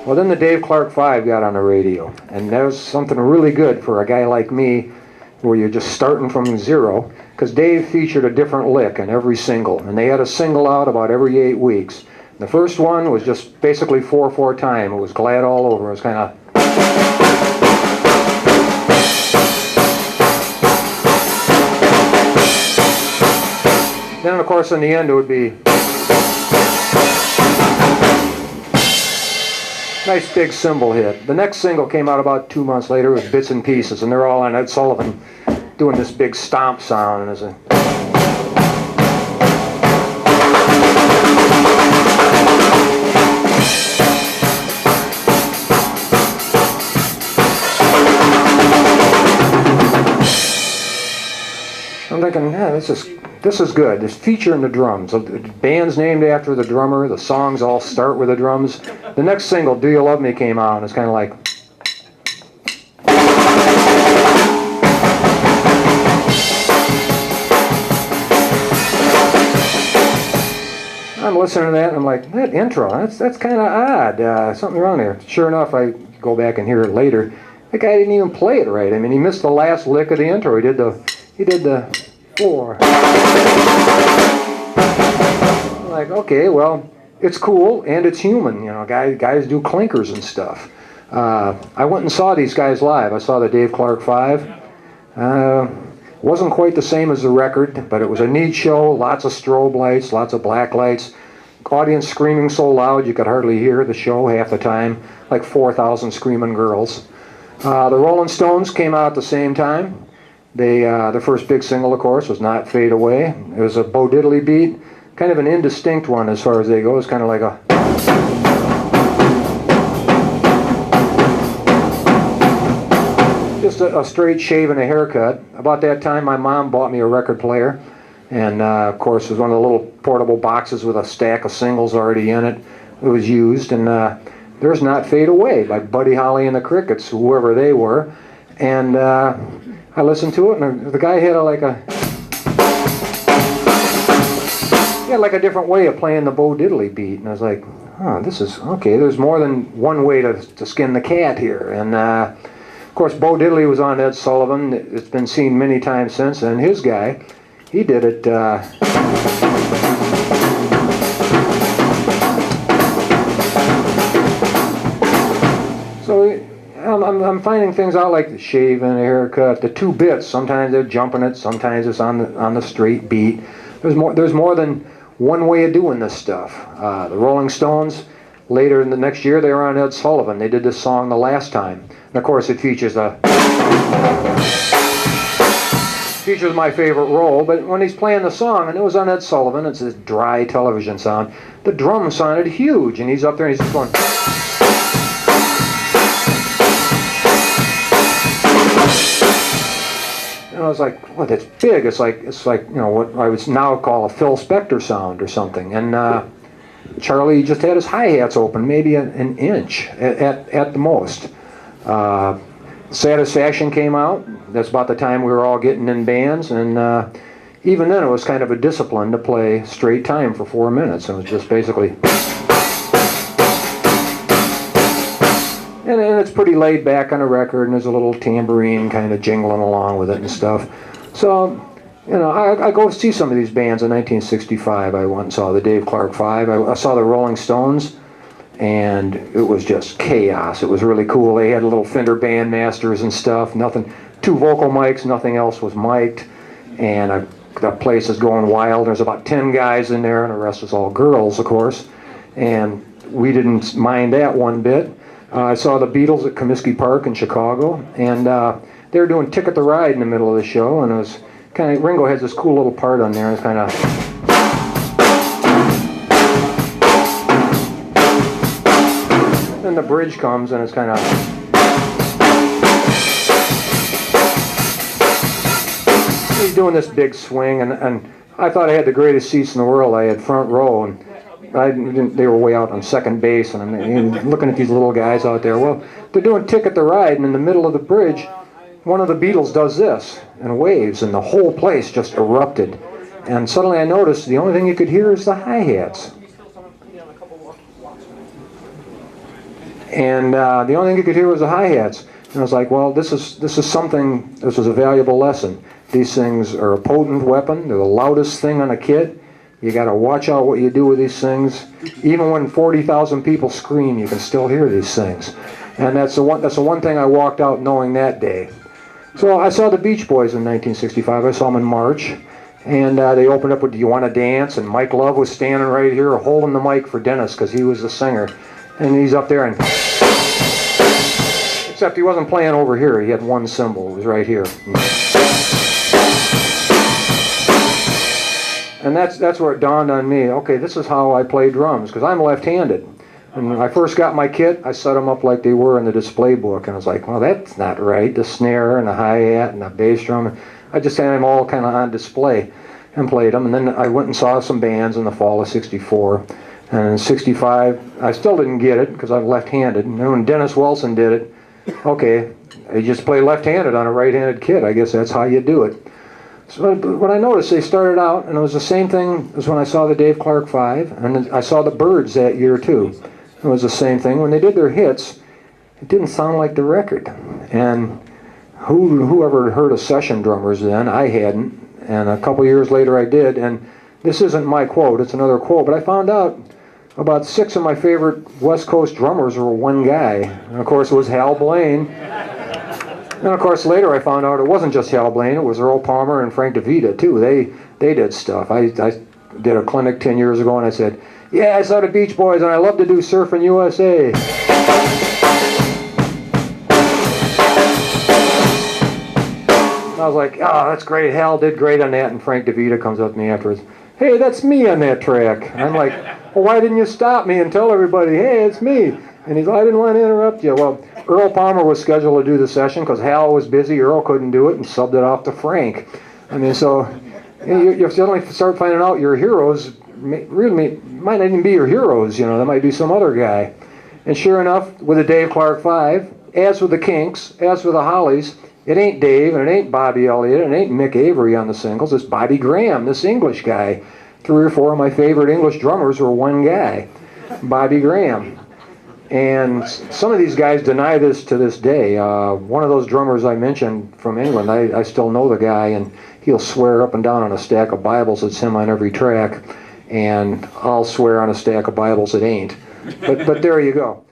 Well, then the Dave Clark 5 got on the radio, and that was something really good for a guy like me, where you're just starting from zero, because Dave featured a different lick in every single, and they had a single out about every 8 weeks. The first one was just basically 4/4 time. It was Glad all over. It was kind of... Then, of course, in the end, it would be... Nice big cymbal hit. The next single came out about 2 months later. It was Bits and Pieces, and they're all on Ed Sullivan doing this big stomp sound. And as a... I'm thinking, yeah, this is good. This feature in the drums. The band's named after the drummer. The songs all start with the drums. The next single, Do You Love Me, came out, and it's kind of like... I'm listening to that, and I'm like, that intro, that's kind of odd. Something wrong there. Sure enough, I go back and hear it later. The guy didn't even play it right. I mean, he missed the last lick of the intro. He did the 4. I'm like, okay, well, it's cool and it's human. You know, guys do clinkers and stuff. I went and saw these guys live. I saw the Dave Clark 5. Wasn't quite the same as the record, but it was a neat show. Lots of strobe lights, lots of black lights. Audience screaming so loud you could hardly hear the show half the time. Like 4,000 screaming girls. The Rolling Stones came out at the same time. Their first big single, of course, was Not Fade Away. It was a Bo Diddley beat, kind of an indistinct one as far as they go. It's kind of like a... Just a straight shave and a haircut. About that time, my mom bought me a record player. And, of course, it was one of the little portable boxes with a stack of singles already in it. It was used. And there's Not Fade Away by Buddy Holly and the Crickets, whoever they were. And... I listened to it, and the guy had like a different way of playing the Bo Diddley beat, and I was like, oh, this is okay. There's more than one way to skin the cat here. And of course, Bo Diddley was on Ed Sullivan. It's been seen many times since, and his guy, he did it. So. I'm finding things out like the shave and the haircut, the 2 bits. Sometimes they're jumping it, sometimes it's on the straight beat. There's more than one way of doing this stuff. The Rolling Stones, later in the next year, they were on Ed Sullivan. They did this song The Last Time, and of course it features my favorite role. But when he's playing the song, and it was on Ed Sullivan, it's this dry television sound. The drum sounded huge, and he's up there and he's just going. And I was like, "Well, that's big. It's like you know what I would now call a Phil Spector sound or something." And Charlie just had his hi-hats open, maybe an inch at the most. Satisfaction came out. That's about the time we were all getting in bands, and even then it was kind of a discipline to play straight time for 4 minutes. It was just basically. And it's pretty laid back on a record, and there's a little tambourine kind of jingling along with it and stuff. So, you know, I go see some of these bands in 1965. I went and saw the Dave Clark 5. I saw the Rolling Stones, and it was just chaos. It was really cool. They had little Fender Bandmasters and stuff. Nothing, 2 vocal mics, nothing else was mic'd. And the place is going wild. There's about 10 guys in there, and the rest is all girls, of course. And we didn't mind that one bit. I saw the Beatles at Comiskey Park in Chicago, and they were doing Ticket to Ride in the middle of the show, and it was kind of, Ringo has this cool little part on there. It's kind of, then the bridge comes, and it's kind of, he's doing this big swing, and I thought I had the greatest seats in the world. I had front row, and they were way out on second base, and I'm looking at these little guys out there. Well, they're doing Ticket to Ride, and in the middle of the bridge, one of the Beatles does this and waves, and the whole place just erupted. And suddenly I noticed the only thing you could hear is the hi-hats. And the only thing you could hear was the hi-hats. And I was like, well, this is something, this was a valuable lesson. These things are a potent weapon. They're the loudest thing on a kit. You got to watch out what you do with these things. Even when 40,000 people scream, you can still hear these things. And that's the one thing I walked out knowing that day. So I saw the Beach Boys in 1965. I saw them in March. And they opened up with "Do You Want to Dance?" And Mike Love was standing right here holding the mic for Dennis because he was the singer. And he's up there, and except he wasn't playing over here. He had one cymbal. It was right here. And that's where it dawned on me, okay, this is how I play drums, because I'm left-handed. And when I first got my kit, I set them up like they were in the display book, and I was like, well, that's not right. The snare and the hi-hat and the bass drum. I just had them all kind of on display and played them. And then I went and saw some bands in the fall of '64. And in '65, I still didn't get it because I'm left-handed. And then when Dennis Wilson did it, okay, you just play left-handed on a right-handed kit. I guess that's how you do it. So what I noticed, they started out, and it was the same thing as when I saw the Dave Clark 5, and I saw the Byrds that year too. It was the same thing. When they did their hits, it didn't sound like the record. And whoever heard of session drummers then, I hadn't. And a couple years later I did, and this isn't my quote, it's another quote, but I found out about 6 of my favorite West Coast drummers were one guy. And of course it was Hal Blaine. And of course later I found out it wasn't just Hal Blaine, it was Earl Palmer and Frank DeVita too. They did stuff. I did a clinic 10 years ago and I said, yeah, I saw the Beach Boys and I love to do Surfin' USA. I was like, oh, that's great. Hal did great on that. And Frank DeVita comes up to me afterwards. Hey, that's me on that track. And I'm like, well, why didn't you stop me and tell everybody, hey, it's me? And he's like, I didn't want to interrupt you. Well, Earl Palmer was scheduled to do the session because Hal was busy. Earl couldn't do it and subbed it off to Frank. I mean, so you suddenly start finding out your heroes really might not even be your heroes. You know, there might be some other guy. And sure enough, with the Dave Clark 5, as with the Kinks, as with the Hollies, it ain't Dave, and it ain't Bobby Elliott, and it ain't Mick Avery on the singles. It's Bobby Graham, this English guy. 3 or 4 of my favorite English drummers were one guy, Bobby Graham. And some of these guys deny this to this day. One of those drummers I mentioned from England, I still know the guy, and he'll swear up and down on a stack of Bibles it's him on every track, and I'll swear on a stack of Bibles it ain't. But there you go.